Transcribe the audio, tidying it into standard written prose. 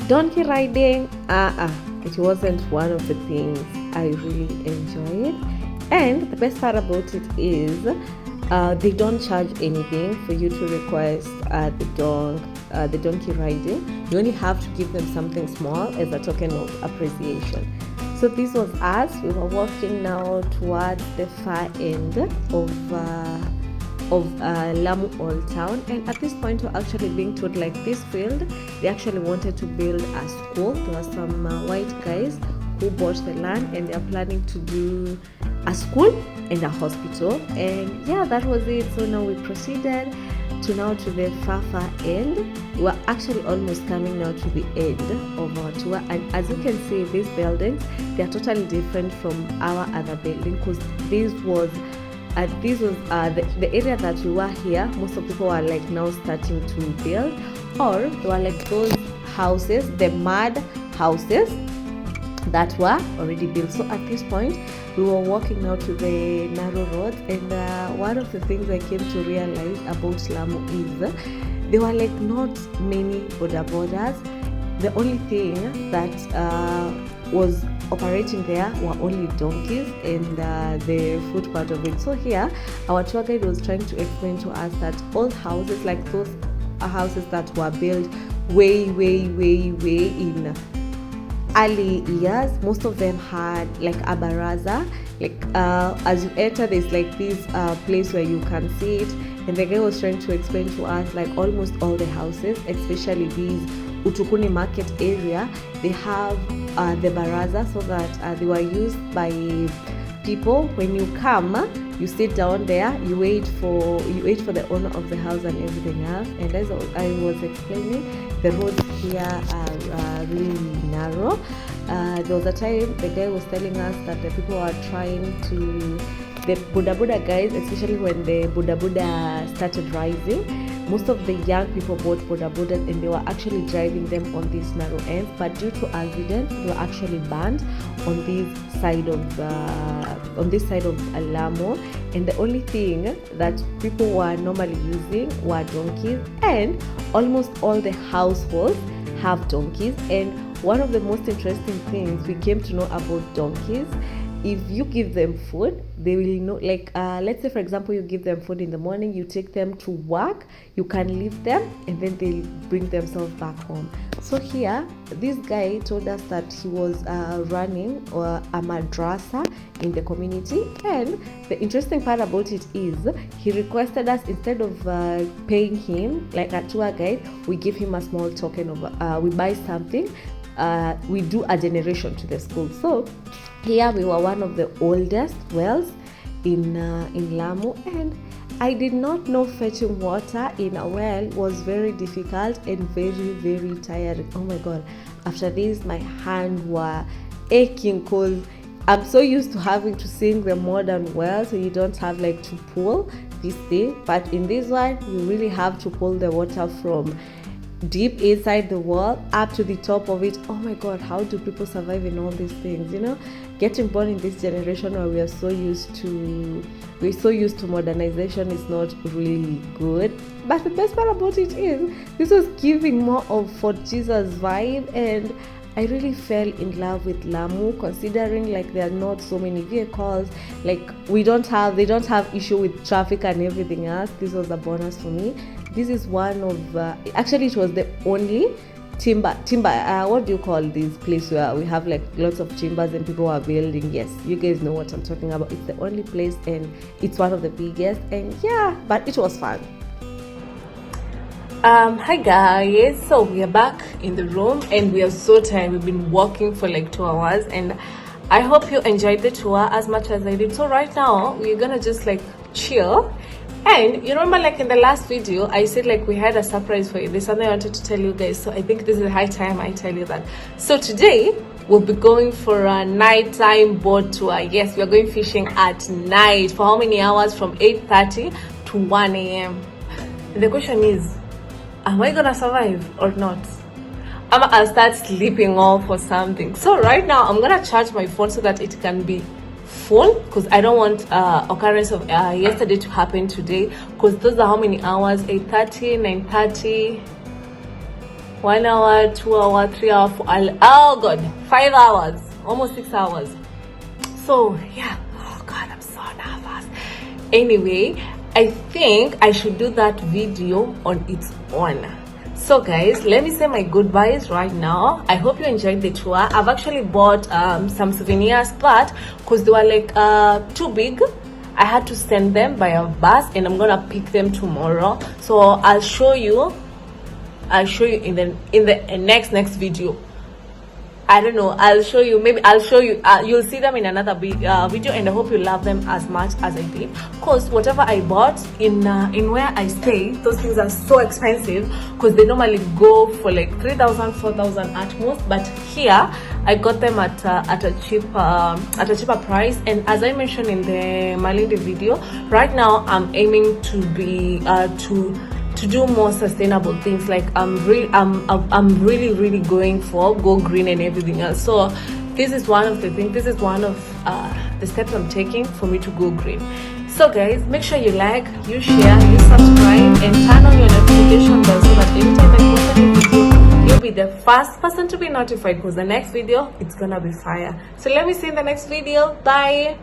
Donkey riding, it wasn't one of the things I really enjoyed. And the best part about it is they don't charge anything for you to request the donkey riding. You only have to give them something small as a token of appreciation. So this was us. We were walking now towards the far end of Lamu Old Town, and at this point we're actually being told like this field they actually wanted to build a school. There were some white guys who bought the land and they're planning to do a school and a hospital, and yeah, that was it. So now we proceeded to the far end. We're actually almost coming now to the end of our tour, and as you can see, these buildings, they are totally different from our other building, because this was the area that we were here. Most of the people were like now starting to build, or they were like those houses, the mud houses that were already built. So at this point we were walking now to the narrow roads, and one of the things I came to realize about Lamu is there were like not many boda. The only thing that was operating there were only donkeys and the food part of it. So here our tour guide was trying to explain to us that old houses, like those houses that were built way in early years, most of them had like a baraza, like as you enter there's like this place where you can sit, and the guy was trying to explain to us like almost all the houses, especially these Utukuni market area, they have the baraza, so that they were used by people. When you come, you sit down there, you wait for the owner of the house and everything else. And as I was explaining, the roads here are really narrow. There was a time the guy was telling us that the people are trying to, the Buddha guys, especially when the Buddha started rising, most of the young people bought Buddhas and they were actually driving them on these narrow ends, but due to accidents they were actually banned on this side of Lamu, and the only thing that people were normally using were donkeys, and almost all the households have donkeys. And one of the most interesting things we came to know about donkeys, if you give them food, they will know, like let's say for example you give them food in the morning, you take them to work, you can leave them and then they'll bring themselves back home. So here this guy told us that he was running a madrasa in the community, and the interesting part about it is he requested us, instead of paying him like a tour guide, we give him a small token of we buy something, we do a generation to the school. So here we were one of the oldest wells in Lamu, and I did not know fetching water in a well was very difficult and very tiring. Oh my god, after this my hands were aching because I'm so used to having to sing the modern well, so you don't have like to pull this thing, but in this one you really have to pull the water from deep inside the wall up to the top of it. Oh my god, how do people survive in all these things? You know, getting born in this generation where we're so used to modernization is not really good. But the best part about it is this was giving more of for Jesus vibe, and I really fell in love with Lamu, considering like there are not so many vehicles, like they don't have issue with traffic and everything else. This was a bonus for me. This is one of actually it was the only timber what do you call this place where we have like lots of timbers and people are building? Yes, you guys know what I'm talking about. It's the only place and it's one of the biggest, and yeah, but it was fun. Hi guys, so we are back in the room and we are so tired. We've been walking for like 2 hours, and I hope you enjoyed the tour as much as I did. So right now we're gonna just like chill. And you remember, like in the last video I said like we had a surprise for you. There's something I wanted to tell you guys, so I think this is the high time I tell you that. So today we'll be going for a nighttime boat tour. Yes, we are going fishing at night for how many hours? From 8:30 to 1 a.m. And the question is, am I gonna survive or not? I'll start sleeping off or something. So right now I'm gonna charge my phone so that it can be full, because I don't want occurrence of yesterday to happen today, because those are how many hours? 8:30, 9:30, 1 hour, 2 hour, 3 hour, 4 hour, oh god, 5 hours, almost 6 hours. So yeah, oh god, I'm so nervous. Anyway, I think I should do that video on its own. So guys, let me say my goodbyes right now. I hope you enjoyed the tour. I've actually bought some souvenirs, but because they were like too big, I had to send them by a bus, and I'm gonna pick them tomorrow. So I'll show you in the next video. I don't know, I'll show you, maybe I'll show you, you'll see them in another video, and I hope you love them as much as I did, because whatever I bought in where I stay, those things are so expensive, because they normally go for like 3,000, 4,000 at most, but here I got them at a cheaper price. And as I mentioned in the Malindi video, right now I'm aiming to be to do more sustainable things. Like I'm really going for go green and everything else. So this is one of the things, this is one of the steps I'm taking for me to go green. So guys, make sure you like, you share, you subscribe, and turn on your notification bell so that anytime I post a new video, you'll be the first person to be notified, because the next video, it's gonna be fire. So let me see in the next video. Bye.